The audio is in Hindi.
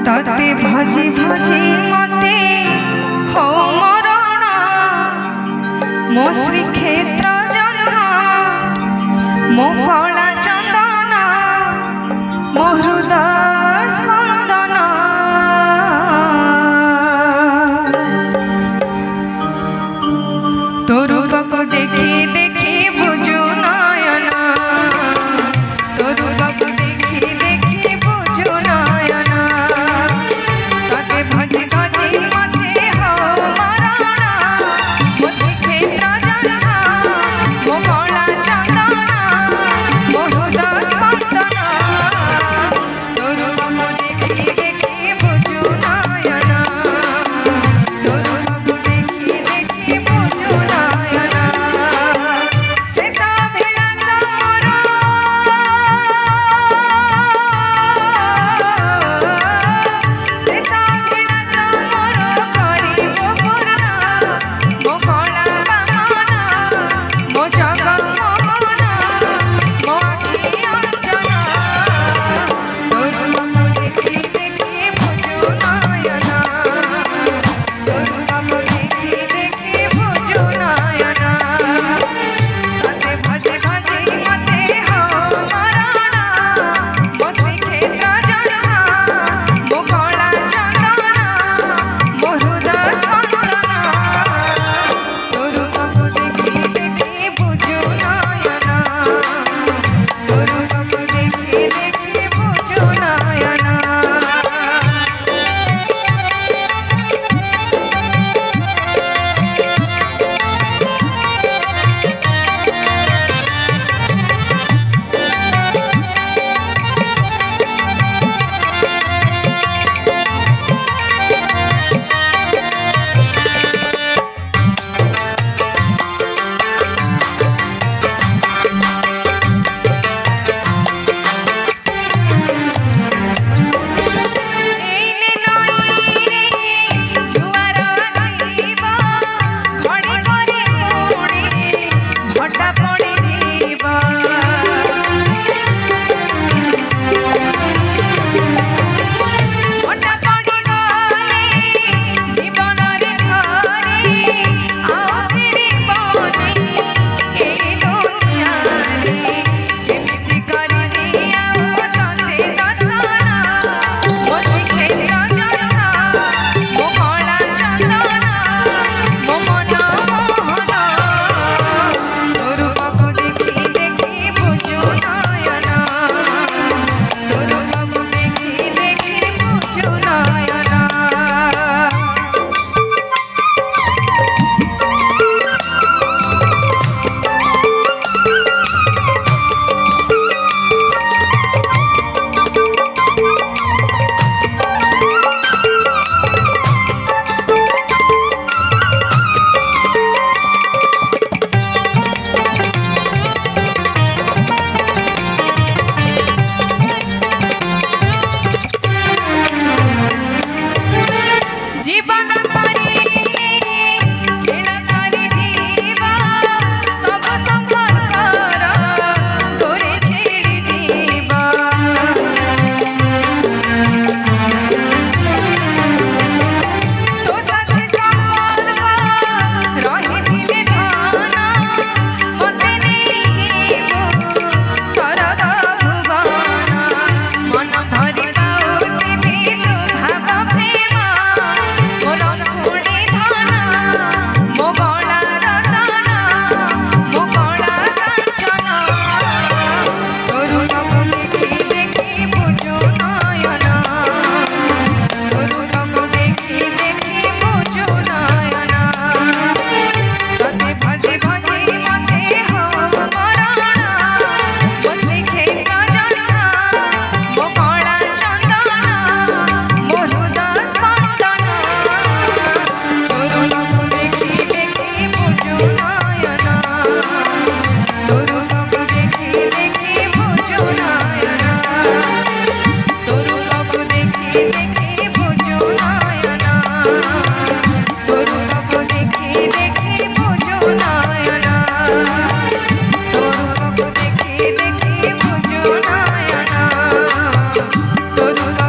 तते भजी भजी मते हो मरण मो श्रीक्षेत्र जन्म मो कला चंदन मो हृदय स्पंदन तो रूप को देखी देखी बुझू नयन तो रूप को देखी देखी बुझू नयन तते भजी भजी मते हो मरण मो श्रीक्षेत्र जन्म मो कला चंदन मो हृदय स्पंदन तो रूप को देखी देखी बुझू नयन तो रूप को देखी देखी बुझू नयन शेष अभिलाष मोर शेष अभिलाष मोर करिब पूर्ण मो कला कामना मो जगमोहन मो आखि अंजन तो रूप को देखी देखी बुझू नयन तो रूप को देखी देखी बुझू नयन तते भजे भजे मते हो मरण मो श्रीक्षेत्र जन्म मो कला चंदन मो हृदय स्पंदन तो रूप को देखी देखी बुझू नयन तो रूप को देखी देखी बुझू नयन एने नई रे जुआर आसीब घड़ी घड़ी मुड़ी भटा पड़ी जीव भटा पड़ी गले जीवन रे घरे आओ फेरिबनी ए दुनिया रे केमिति करिबी आओ तते दर्शन मो श्रीक्षेत्र जन्म मो कला चंदन मो मन मोहन तो रूप को देखी देखी बुझू नयन तो रूप को देखी देखी बुझू नयन जीवन सारिले खेल सारी जीव सब संपर्कर तोरे छेड़ी जीव तो साथी संपर्क रहिथिले धन मते नेई जीव शरद भुवन मन भरि पाउथिबि तु भाव प्रेम मोर खुड़ी धन मो गला रतन मो कला कांचन तो रूप को देखी देखी बुझू नयन तो रूप को देखी देखी बुझू नयन तते भजी भजी मते हो मरण मो श्रीक्षेत्र जन्म मो कला चंदन मो हृदय स्पंदन तो रूप को देखी देखी बुझू नयन तो रूप को देखी देखी बुझू नयन तो रूप को देखी देखी बुझू नयन तो रूप को देखी देखी बुझू नयन तो रूप को देखी देखी बुझू नयन तो रूप